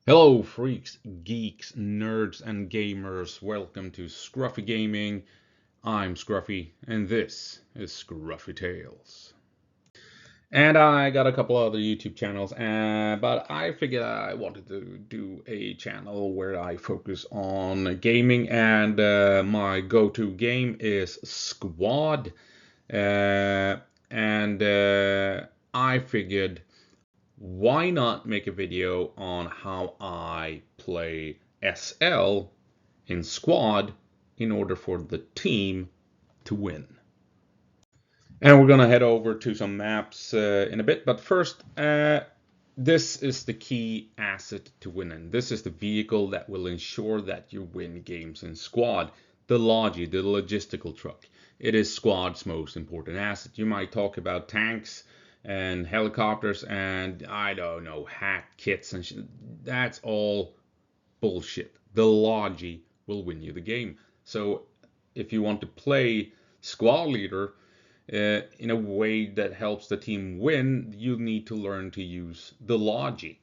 Hello, freaks, geeks, nerds, and gamers. Welcome to Scruffy Gaming. I'm Scruffy, and this is Scruffy Tales. And I got a couple other YouTube channels, but I figured I wanted to do a channel where I focus on gaming, and my go-to game is Squad. Uh, and I figured, why not make a video on how I play SL in squad in order for the team to win? And we're gonna head over to some maps in a bit, but first, this is the key asset to winning. This is the vehicle that will ensure that you win games in squad. The Logi, the logistical truck. It is squad's most important asset. You might talk about tanks and helicopters and I don't know, hack kits and that's all bullshit. The Logi will win you the game. So if you want to play squad leader in a way that helps the team win, you need to learn to use the Logi.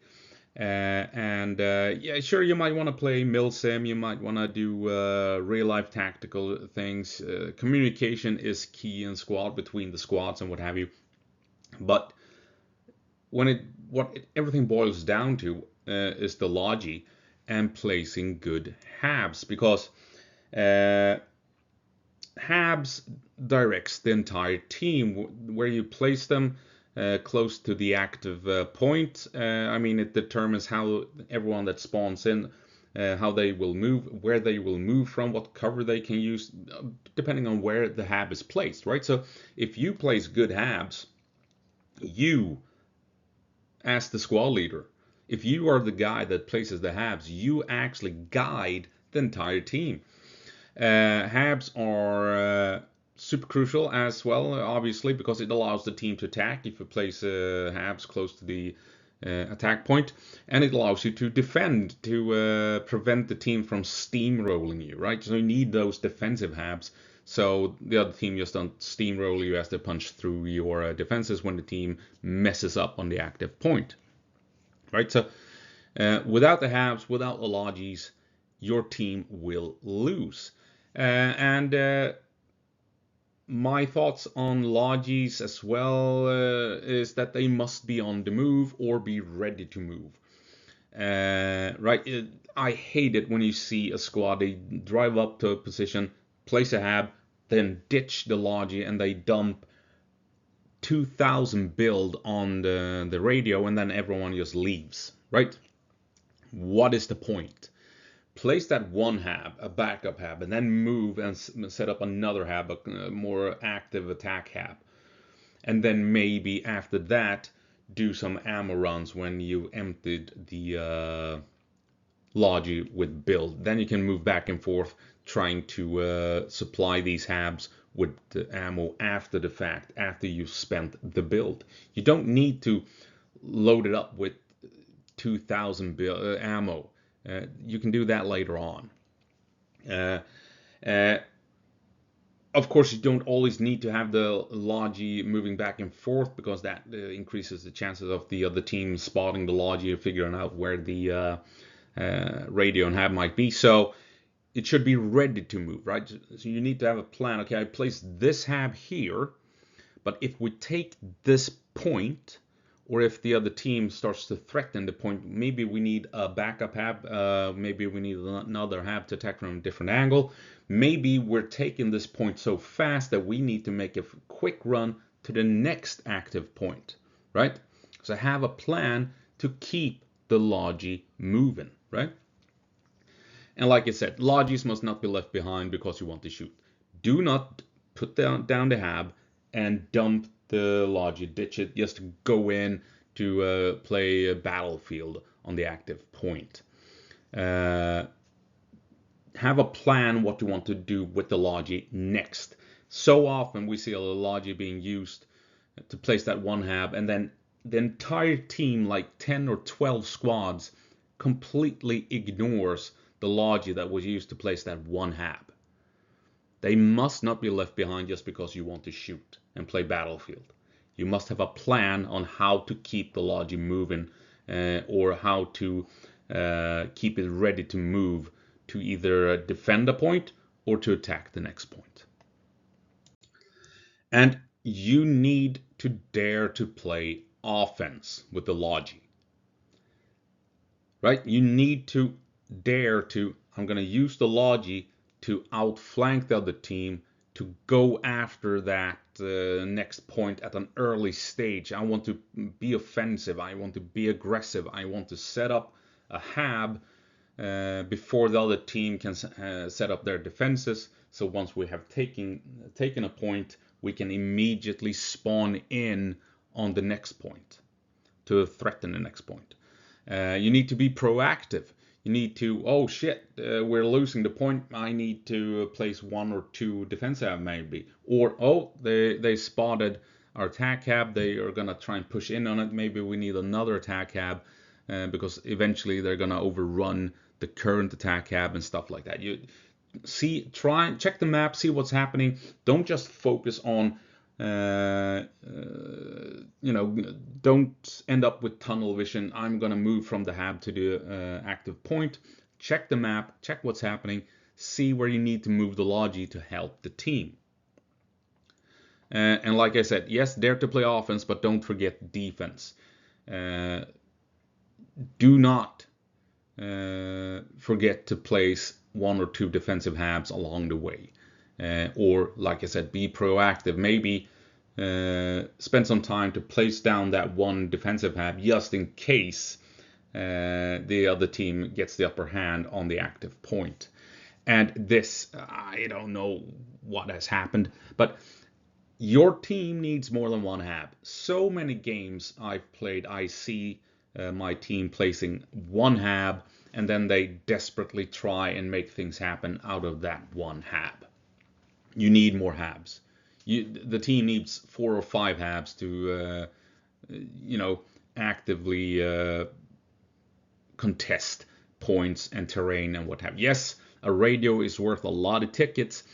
And yeah, sure, you might want to play milsim, you might want to do real life tactical things. Communication is key in squad between the squads and what have you. But everything boils down to is the Logi and placing good habs, because uh, Habs directs the entire team where you place them close to the active point. I mean, it determines how everyone that spawns in, how they will move, where they will move from, what cover they can use, depending on where the hab is placed, right? So if you place good habs, you, as the squad leader, if you are the guy that places the habs, you actually guide the entire team. Habs are super crucial as well, obviously, because it allows the team to attack if you place Habs close to the attack point, and it allows you to defend to prevent the team from steamrolling you, right? So you need those defensive Habs, so the other team just don't steamroll you as they punch through your defenses when the team messes up on the active point, right? So without the Habs, without the Logis, your team will lose. And my thoughts on Logis as well is that they must be on the move or be ready to move. Right? I hate it when you see a squad, they drive up to a position, place a hab, then ditch the Logi and they dump 2,000 build on the radio and then everyone just leaves, right? What is the point? Place that one hab, a backup hab, and then move and set up another hab, a more active attack hab. And then maybe after that, do some ammo runs when you emptied the Logi with build. Then you can move back and forth trying to supply these habs with the ammo after the fact, after you've spent the build. You don't need to load it up with 2,000 ammo. You can do that later on. Uh, uh, of course, you don't always need to have the Logi moving back and forth because that increases the chances of the other team spotting the Logi and figuring out where the radio and hab might be. So it should be ready to move, right? So you need to have a plan. Okay, I place this hab here, but if we take this point, or if the other team starts to threaten the point, maybe we need a backup hab, maybe we need another hab to attack from a different angle. Maybe we're taking this point so fast that we need to make a quick run to the next active point, right? So have a plan to keep the Logi moving, right? And like I said, Logis must not be left behind because you want to shoot. Do not put down the hab and dump the Logi, ditch it, just go in to play a battlefield on the active point. Uh, have a plan what you want to do with the Logi next. So often we see a Logi being used to place that one hab, and then the entire team, like 10 or 12 squads, completely ignores the Logi that was used to place that one hab. They must not be left behind just because you want to shoot and play battlefield. You must have a plan on how to keep the Logi moving, or how to keep it ready to move to either defend a point or to attack the next point. And you need to dare to play offense with the Logi, right? You need to dare to, I'm going to use the Logi to outflank the other team, to go after that next point at an early stage. I want to be offensive. I want to be aggressive. I want to set up a hab before the other team can set up their defenses. So once we have taken a point, we can immediately spawn in on the next point to threaten the next point. You need to be proactive. You need to, oh shit, we're losing the point. I need to place 1 or 2 defensive maybe. Or, oh, they spotted our attack hab. They are going to try and push in on it. Maybe we need another attack hab because eventually they're going to overrun the current attack hab and stuff like that. You see, try and check the map, see what's happening. Don't just focus on don't end up with tunnel vision. I'm going to move from the hab to the active point. Check the map, check what's happening, see where you need to move the Logi to help the team. And like I said, yes, dare to play offense, but don't forget defense. Do not forget to place 1 or 2 defensive habs along the way. Or, like I said, be proactive. Maybe spend some time to place down that 1 defensive hab just in case the other team gets the upper hand on the active point. And this, I don't know what has happened, but your team needs more than 1 hab. So many games I've played, I see my team placing 1 hab, and then they desperately try and make things happen out of that 1 hab. You need more habs. The team needs 4 or 5 habs to, actively contest points and terrain and what have you. Yes, a radio is worth a lot of tickets,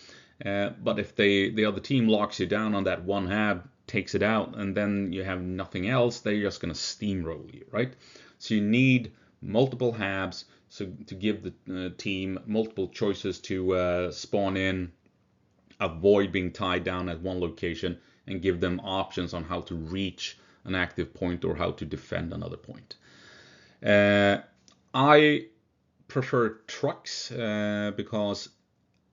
but if the other team locks you down on that 1 hab, takes it out, and then you have nothing else, they're just going to steamroll you, right? So you need multiple habs, so to give the team multiple choices to spawn in, avoid being tied down at one location, and give them options on how to reach an active point or how to defend another point. I prefer trucks because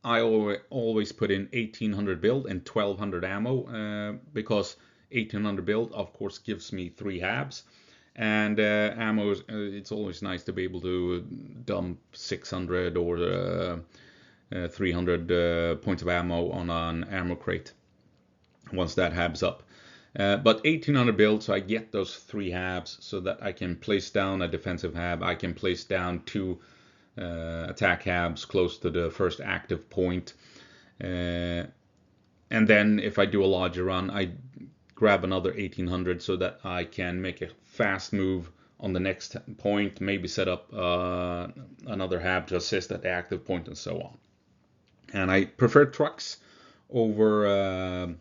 I always put in 1800 build and 1200 ammo because 1800 build, of course, gives me 3 habs. And ammo, it's always nice to be able to dump 600 or 300 points of ammo on an ammo crate once that habs up. But 1800 build, so I get those 3 habs so that I can place down a defensive hab. I can place down 2 attack habs close to the first active point. And then if I do a larger run, I grab another 1800 so that I can make a fast move on the next point, maybe set up another hab to assist at the active point and so on. And I prefer trucks over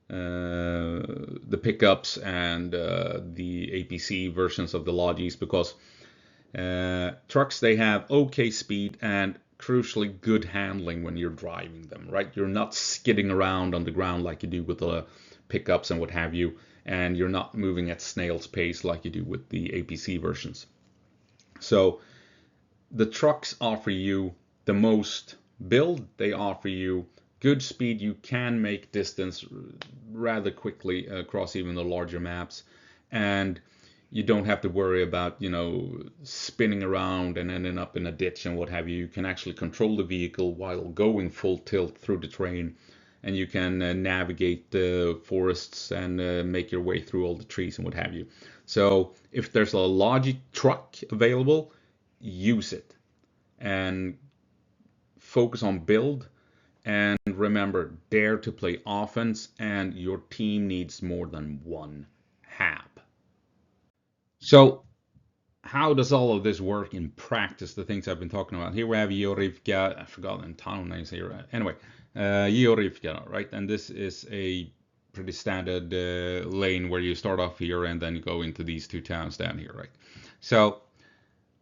the pickups and the APC versions of the Logis because trucks, they have okay speed and crucially good handling when you're driving them, right? You're not skidding around on the ground like you do with the pickups and what have you, and you're not moving at snail's pace like you do with the APC versions. So the trucks offer you the most build, they offer you good speed. You can make distance rather quickly across even the larger maps, and you don't have to worry about spinning around and ending up in a ditch and what have you. You can actually control the vehicle while going full tilt through the terrain, and you can navigate the forests and make your way through all the trees and what have you. So if there's a Logi truck available, use it and focus on build. And remember, dare to play offense, and your team needs more than 1 hab. So how does all of this work in practice, the things I've been talking about? Here we have Georgivka, I forgot the town names here. Anyway, Georgivka, right? And this is a pretty standard lane where you start off here and then you go into these 2 towns down here, right? So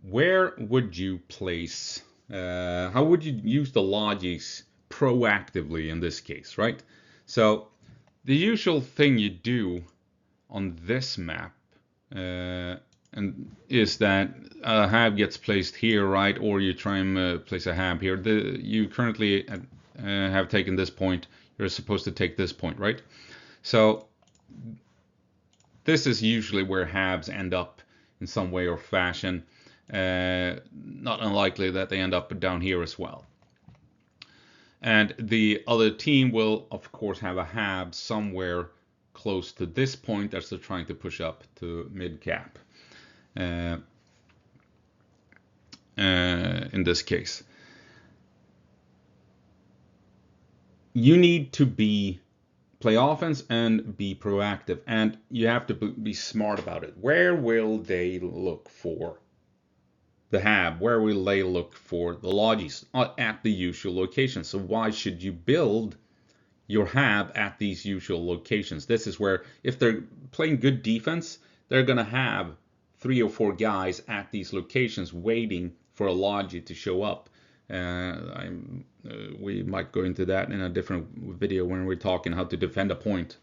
where would you place, how would you use the Logis proactively in this case, right? So the usual thing you do on this map and is that a hab gets placed here, right? Or you try and place a hab here. You currently have taken this point. You're supposed to take this point, right? So this is usually where habs end up in some way or fashion. Not unlikely that they end up down here as well. And the other team will, of course, have a hab somewhere close to this point as they're trying to push up to mid cap. In this case, you need to play offense and be proactive, and you have to be smart about it. Where will they look for the hab? Where will they look for the Logis? At the usual locations. So why should you build your hab at these usual locations? This is where, if they're playing good defense, they're going to have 3 or 4 guys at these locations waiting for a Logi to show up. We might go into that in a different video when we're talking how to defend a point.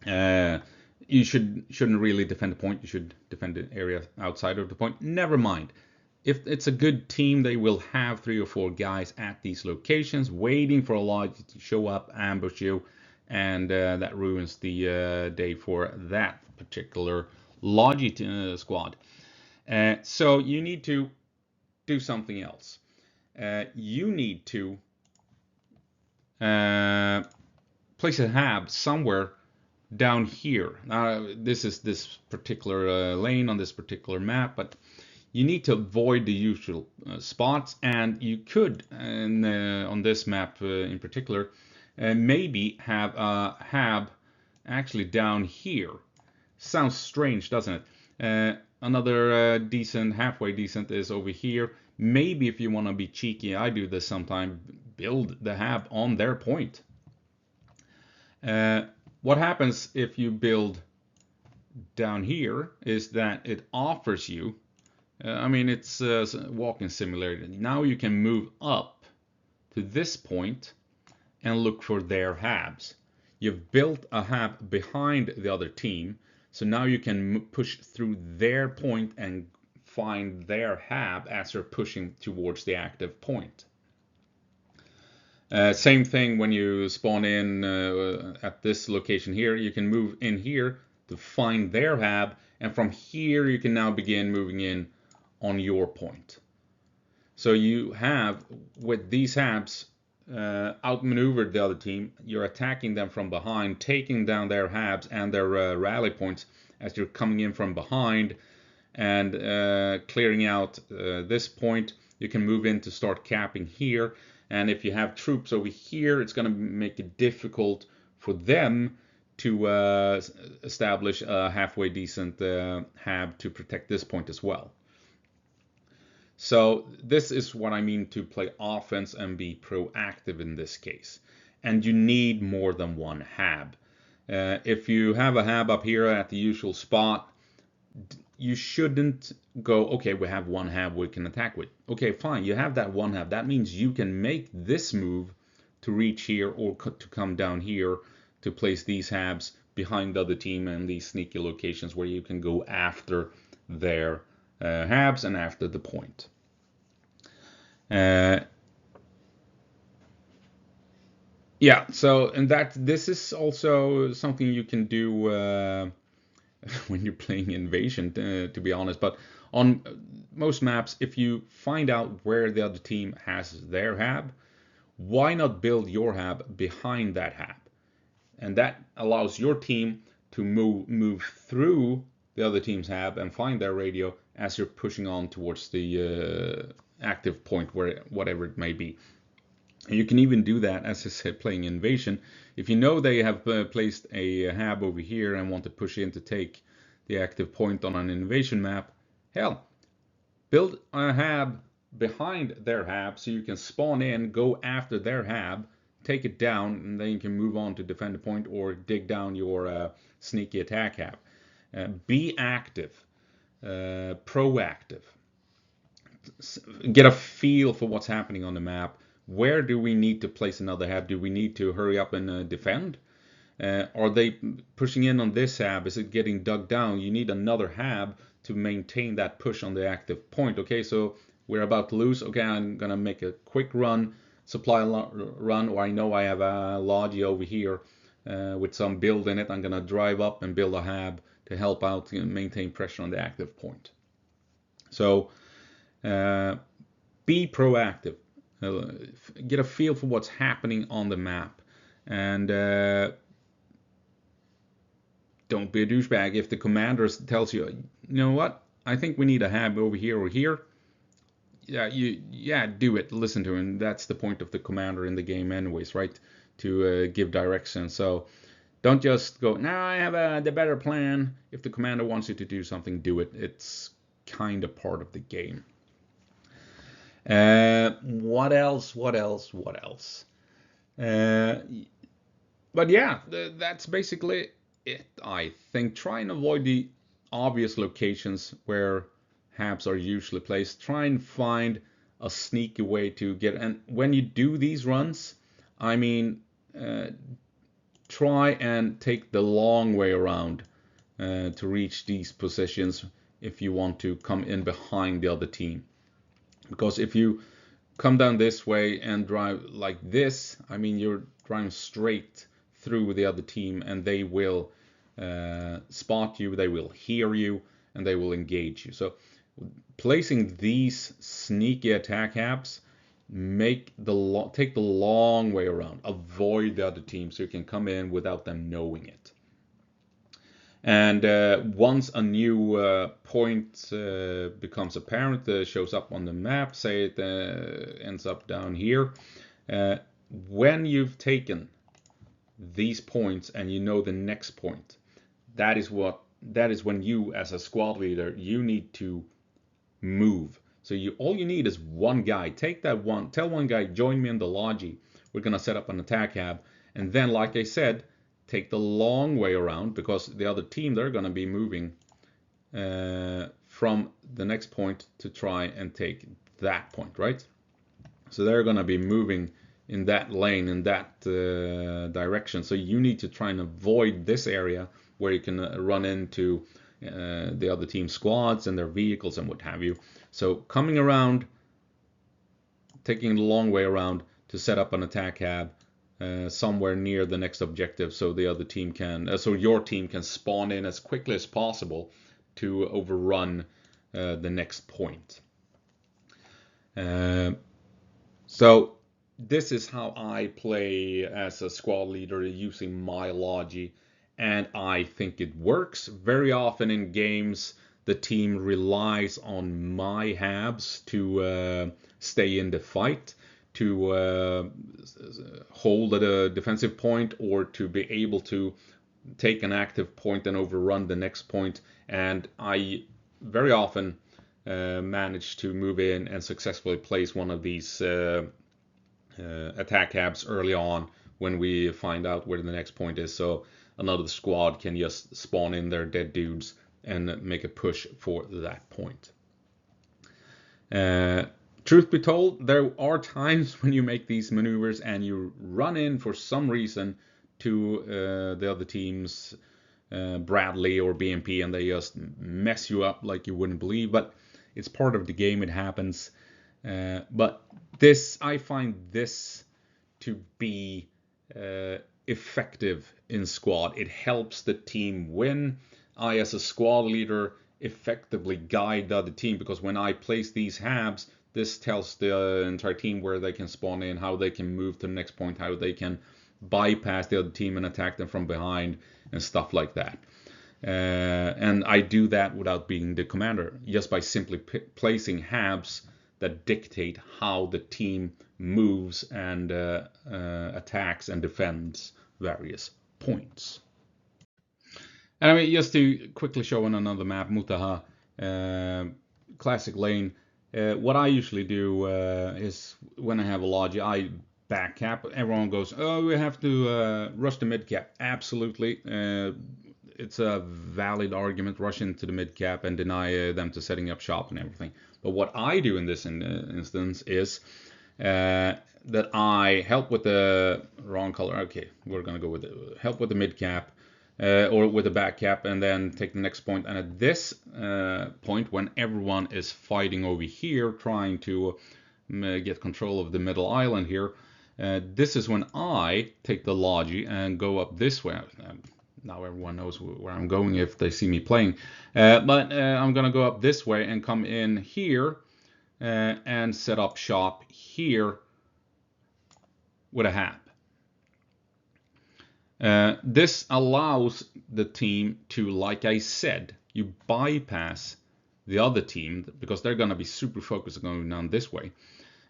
You shouldn't really defend a point. You should defend the area outside of the point. Never mind. If it's a good team, they will have 3 or 4 guys at these locations waiting for a Logi to show up, ambush you, and that ruins the day for that particular Logi squad. So you need to do something else. You need to place a hab somewhere down here. Now, this is this particular lane on this particular map, but you need to avoid the usual spots, and you could, on this map in particular, maybe have a hab actually down here. Sounds strange, doesn't it? Another decent, halfway decent is over here. Maybe if you want to be cheeky, I do this sometimes, build the hab on their point. What happens if you build down here is that it offers you, it's a walking simulator. Now you can move up to this point and look for their habs. You've built a hab behind the other team, so now you can push through their point and find their hab as they're pushing towards the active point. Same thing when you spawn in at this location here. You can move in here to find their hab, and from here you can now begin moving in on your point. So you have, with these habs, outmaneuvered the other team. You're attacking them from behind, taking down their habs and their rally points as you're coming in from behind and clearing out this point. You can move in to start capping here, and if you have troops over here, it's going to make it difficult for them to establish a halfway decent hab to protect this point as well. So this is what I mean to play offense and be proactive in this case. And you need more than one hab. If you have a hab up here at the usual spot, you shouldn't go, okay, we have one hab we can attack with. Okay, fine, you have that one hab. That means you can make this move to reach here or to come down here to place these habs behind the other team and these sneaky locations where you can go after their habs and after the point. Yeah, so and this is also something you can do when you're playing Invasion, to be honest. But on most maps, if you find out where the other team has their hab, why not build your hab behind that hab? And that allows your team to move through the other team's hab and find their radio as you're pushing on towards the active point, where whatever it may be. And you can even do that, as I said, playing Invasion. If you know they have placed a hab over here and want to push in to take the active point on an Invasion map, hell, build a hab behind their hab so you can spawn in, go after their hab, take it down, and then you can move on to defend the point or dig down your sneaky attack hab. Be active, proactive. get a feel for what's happening on the map. Where do we need to place another hab? Do we need to hurry up and defend? Are they pushing in on this hab? Is it getting dug down? You need another hab to maintain that push on the active point. Okay, so we're about to lose. Okay, I'm gonna make a quick run, supply run, or I know I have a Logi over here with some build in it. I'm gonna drive up and build a hab to help out and maintain pressure on the active point. So be proactive. Get a feel for what's happening on the map, and don't be a douchebag. If the commander tells you, you know what, I think we need a hab over here or here, do it. Listen to him. That's the point of the commander in the game, anyways, right? To give direction. So don't just go, now I have the better plan. If the commander wants you to do something, do it. It's kind of part of the game. What else? But yeah, that's basically it. I think try and avoid the obvious locations where habs are usually placed. Try and find a sneaky way to get. And when you do these runs, I mean, try and take the long way around to reach these positions if you want to come in behind the other team. Because if you come down this way and drive like this, I mean, you're driving straight through the other team, and they will spot you, they will hear you, and they will engage you. So placing these sneaky attack habs, take the long way around, avoid the other team so you can come in without them knowing it. And once a new point becomes apparent, shows up on the map, say it ends up down here, when you've taken these points and you know the next point, that is when you, as a squad leader, you need to move. So all you need is one guy. Take that one. Tell one guy, join me in the Logi. We're gonna set up an attack hab, and then, like I said, take the long way around, because the other team, they're gonna be moving from the next point to try and take that point, right? So they're gonna be moving in that lane, in that direction. So you need to try and avoid this area where you can run into the other team squads and their vehicles and what have you. So coming around, taking the long way around to set up an attack hab somewhere near the next objective, so the other team so your team can spawn in as quickly as possible to overrun the next point. So this is how I play as a squad leader using my Logi, and I think it works. Very often in games, the team relies on my habs to stay in the fight, to hold at a defensive point, or to be able to take an active point and overrun the next point. And I very often manage to move in and successfully place one of these attack habs early on when we find out where the next point is, so another squad can just spawn in their dead dudes and make a push for that point. Truth be told, there are times when you make these maneuvers and you run in for some reason to the other team's Bradley or BMP, and they just mess you up like you wouldn't believe. But it's part of the game, it happens. But I find this to be effective in squad. It helps the team win. I, as a squad leader, effectively guide the other team, because when I place these habs, this tells the entire team where they can spawn in, how they can move to the next point, how they can bypass the other team and attack them from behind, and stuff like that. And I do that without being the commander, just by simply placing habs that dictate how the team moves and attacks and defends various points. And I mean, just to quickly show on another map, Mutaha, classic lane. What I usually do is, when I have a Logi, I back cap. Everyone goes, oh, we have to rush the mid cap. Absolutely. It's a valid argument, rush into the mid cap and deny them to setting up shop and everything. But what I do in this instance is that I help with the wrong color. Okay, we're gonna go with help with the mid cap. Or with the back cap, and then take the next point. And at this point, when everyone is fighting over here, trying to get control of the middle island here, this is when I take the Logis and go up this way. Now everyone knows where I'm going if they see me playing. But I'm going to go up this way and come in here and set up shop here with a hab. This allows the team to, like I said, you bypass the other team because they're going to be super focused on going down this way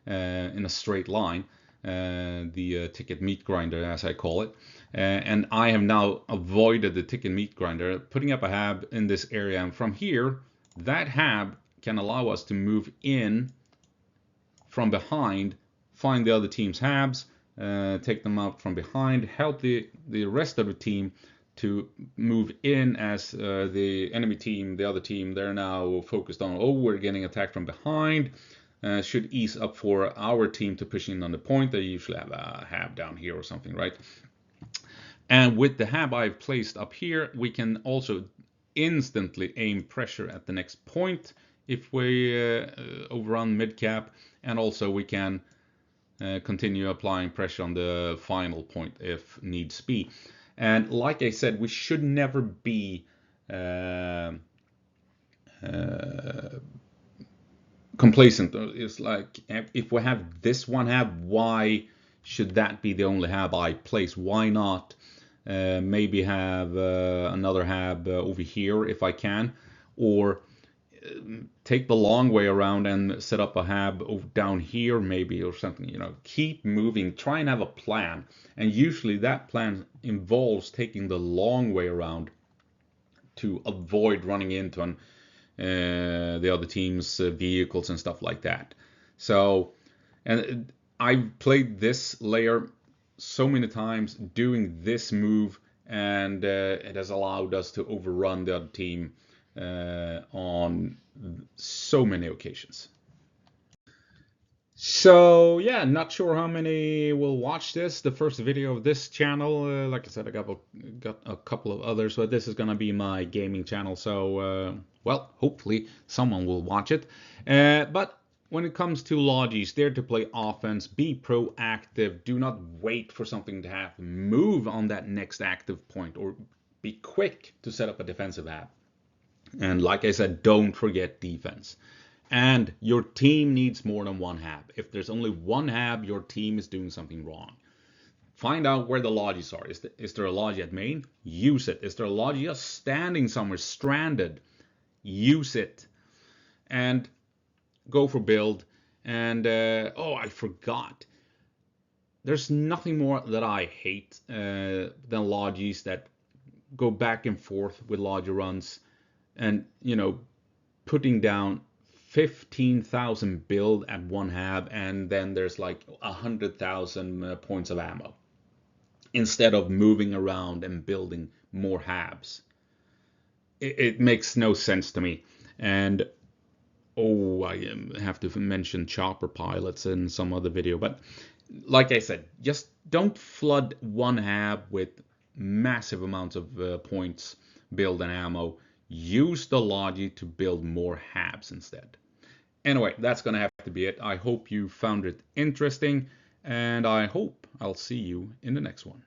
in a straight line, the ticket meat grinder as I call it. And I have now avoided the ticket meat grinder, putting up a hab in this area, and from here that hab can allow us to move in from behind, find the other team's habs, take them out from behind, help the rest of the team to move in as the enemy team, the other team, they're now focused on, oh, we're getting attacked from behind. Should ease up for our team to push in on the point. They usually have a hab down here or something, right? And with the hab I've placed up here, we can also instantly aim pressure at the next point if we overrun mid cap, and also we can continue applying pressure on the final point if needs be. And like I said, we should never be complacent. It's like, if we have this one hab, why should that be the only hab I place? Why not maybe have another hab over here if I can, or take the long way around and set up a hab down here maybe or something. Keep moving, try and have a plan, and usually that plan involves taking the long way around to avoid running into the other team's vehicles and stuff like that. So, and I've played this layer so many times doing this move, and it has allowed us to overrun the other team on so many occasions. So yeah, not sure how many will watch this, the first video of this channel. Like I said, I got a couple of others, but this is gonna be my gaming channel, so well, hopefully someone will watch it. But when it comes to Logis, dare to play offense, be proactive, do not wait for something to happen, move on that next active point, or be quick to set up a defensive hab. And like I said, don't forget defense. And your team needs more than one hab. If there's only one hab, your team is doing something wrong. Find out where the Logis are. Is there a Logis at main? Use it. Is there a Logis just standing somewhere stranded? Use it. And go for build. And oh, I forgot. There's nothing more that I hate than Logis that go back and forth with Logis runs, and putting down 15,000 build at one hab, and then there's like 100,000 points of ammo instead of moving around and building more habs. It makes no sense to me. And oh, I have to mention chopper pilots in some other video, but like I said, just don't flood one hab with massive amounts of points, build, and ammo. Use the Logis to build more habs instead. Anyway, that's going to have to be it. I hope you found it interesting, and I hope I'll see you in the next one.